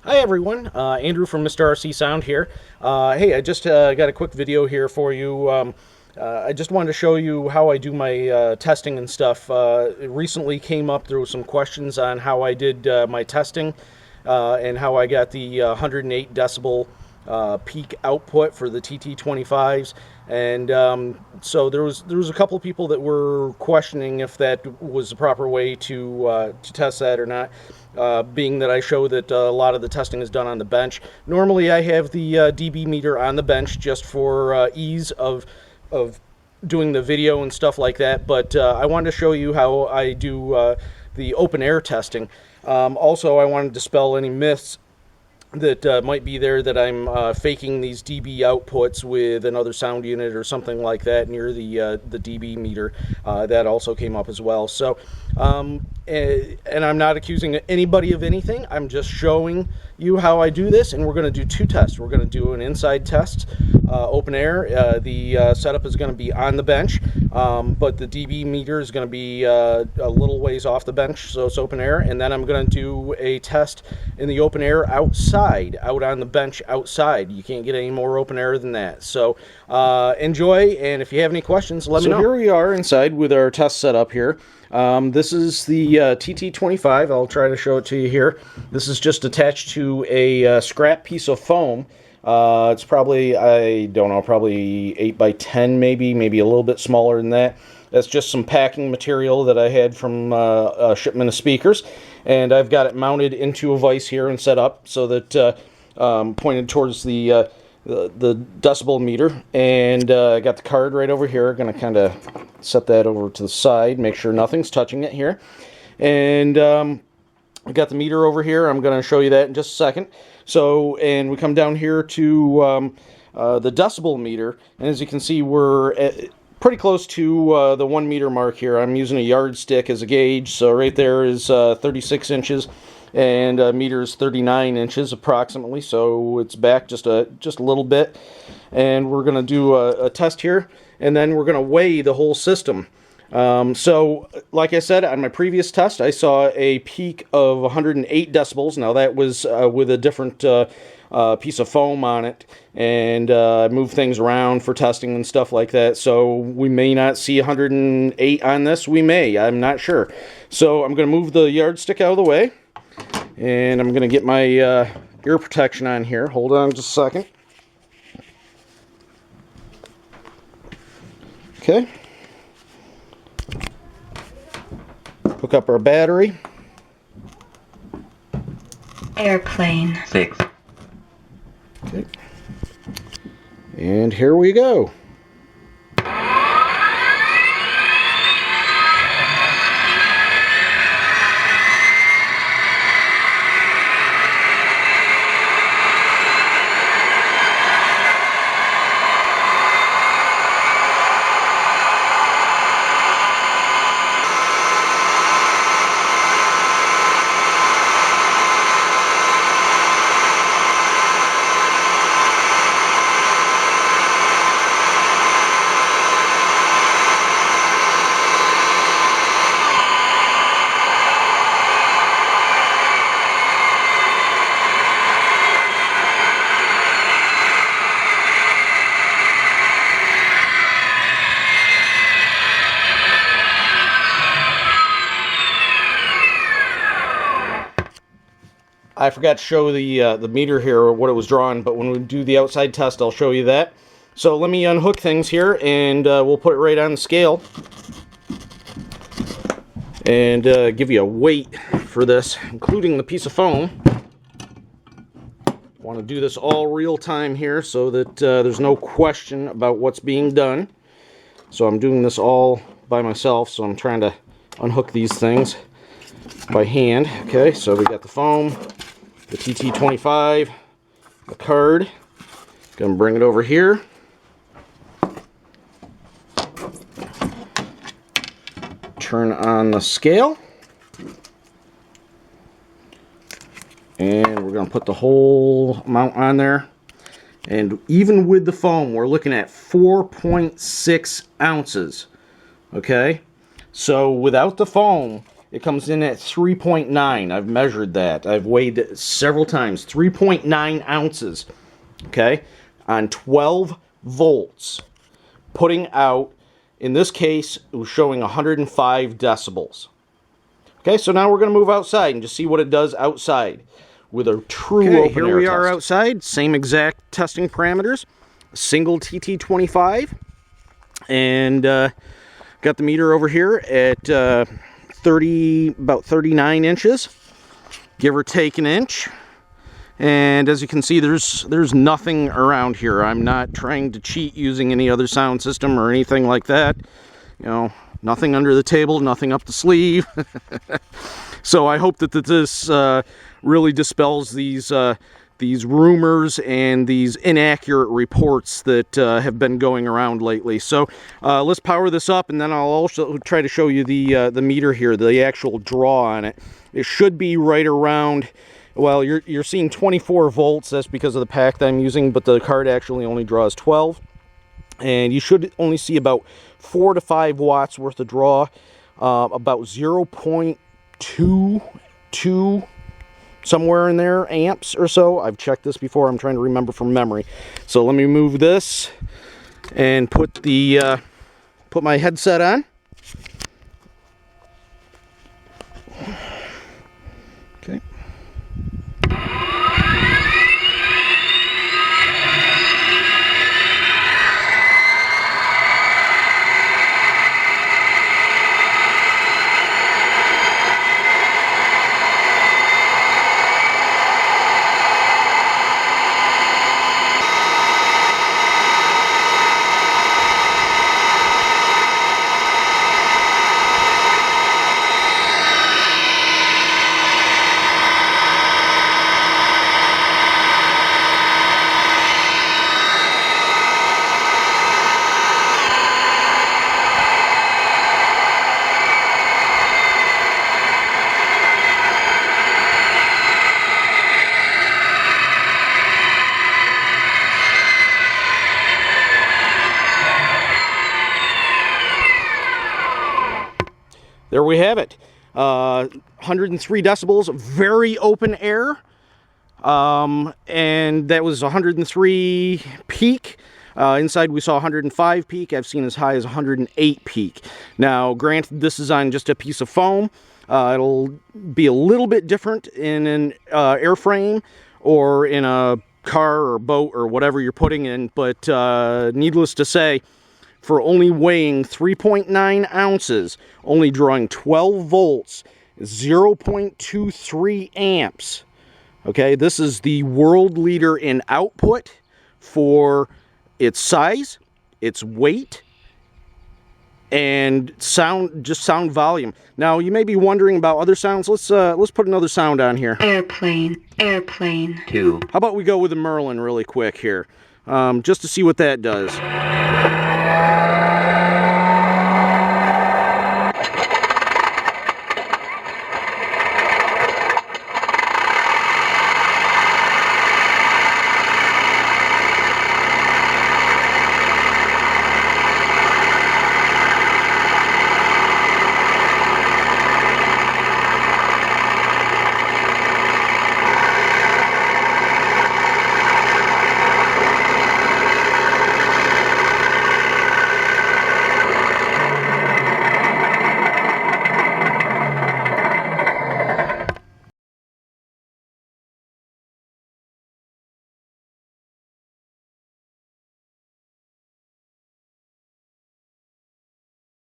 Hi everyone, Andrew from MrRCSound here. Hey, I just got a quick video here for you. I just wanted to show you how I do my testing and stuff. It recently came up, there were some questions on how I did my testing and how I got the 108 decibel peak output for the TT25s, and so there was a couple of people that were questioning if that was the proper way to test that or not. Being that I show that a lot of the testing is done on the bench. Normally I have the dB meter on the bench just for ease of doing the video and stuff like that, but I wanted to show you how I do the open air testing. Also, I wanted to dispel any myths that might be there that I'm faking these dB outputs with another sound unit or something like that near the dB meter. That also came up as well. So, and I'm not accusing anybody of anything. I'm just showing you how I do this, and we're going to do two tests. We're going to do an inside test, open air. The setup is going to be on the bench, but the dB meter is going to be a little ways off the bench, so it's open air. And then I'm going to do a test in the open air outside, out on the bench outside. You can't get any more open air than that. So enjoy, and if you have any questions, let me know. So here we are inside with our test setup here. This is the TT25. I'll try to show it to you here. This is just attached to a scrap piece of foam. It's probably, I don't know, probably 8 by 10 maybe a little bit smaller than that. That's just some packing material that I had from a shipment of speakers, and I've got it mounted into a vise here and set up so that pointed towards the decibel meter, and I got the card right over here. Going to kind of set that over to the side, make sure nothing's touching it here, and I got the meter over here. I'm going to show you that in just a second. So, and we come down here to the decibel meter, and as you can see, we're pretty close to the 1 meter mark here. I'm using a yardstick as a gauge, so right there is 36 inches, and meter is 39 inches approximately, so it's back just a little bit. And we're going to do a test here, and then we're going to weigh the whole system. So, like I said, on my previous test, I saw a peak of 108 decibels. Now, that was with a different piece of foam on it, and I moved things around for testing and stuff like that. So, we may not see 108 on this. We may. I'm not sure. So, I'm going to move the yardstick out of the way, and I'm going to get my ear protection on here. Hold on just a second. Okay. Hook up our battery. Airplane. 6. Okay. And here we go. I forgot to show the meter here, or what it was drawing, but when we do the outside test, I'll show you that. So let me unhook things here, and we'll put it right on the scale, and give you a weight for this, including the piece of foam. I want to do this all real time here so that there's no question about what's being done. So I'm doing this all by myself, so I'm trying to unhook these things by hand. Okay, so we got the foam, the TT25, the card. Gonna bring it over here. Turn on the scale. And we're gonna put the whole amount on there. And even with the foam, we're looking at 4.6 ounces. Okay? So without the foam, it comes in at 3.9. I've measured that. I've weighed it several times. 3.9 ounces, okay, on 12 volts, putting out, in this case, it was showing 105 decibels. Okay, so now we're going to move outside and just see what it does outside with a true open air. Here we are outside, same exact testing parameters, single TT25, and got the meter over here at about 39 inches, give or take an inch. And as you can see, there's nothing around here. I'm not trying to cheat using any other sound system or anything like that. You know, nothing under the table, nothing up the sleeve. So I hope that this really dispels these rumors and these inaccurate reports that have been going around lately. So let's power this up, and then I'll also try to show you the meter here, the actual draw on it. It should be right around, well, you're seeing 24 volts. That's because of the pack that I'm using, but the card actually only draws 12. And you should only see about 4 to 5 watts worth of draw, about 0.22, somewhere in there, amps or so. I've checked this before. I'm trying to remember from memory. So let me move this and put my headset on. Okay. There we have it. 103 decibels, very open air. And that was 103 peak. Inside we saw 105 peak. I've seen as high as 108 peak. Now, granted, this is on just a piece of foam. It'll be a little bit different in an airframe or in a car or boat or whatever you're putting in. But needless to say, for only weighing 3.9 ounces, only drawing 12 volts, 0.23 amps. Okay, this is the world leader in output for its size, its weight, and sound volume. Now, you may be wondering about other sounds. Let's put another sound on here. Airplane. 2. How about we go with the Merlin really quick here, just to see what that does.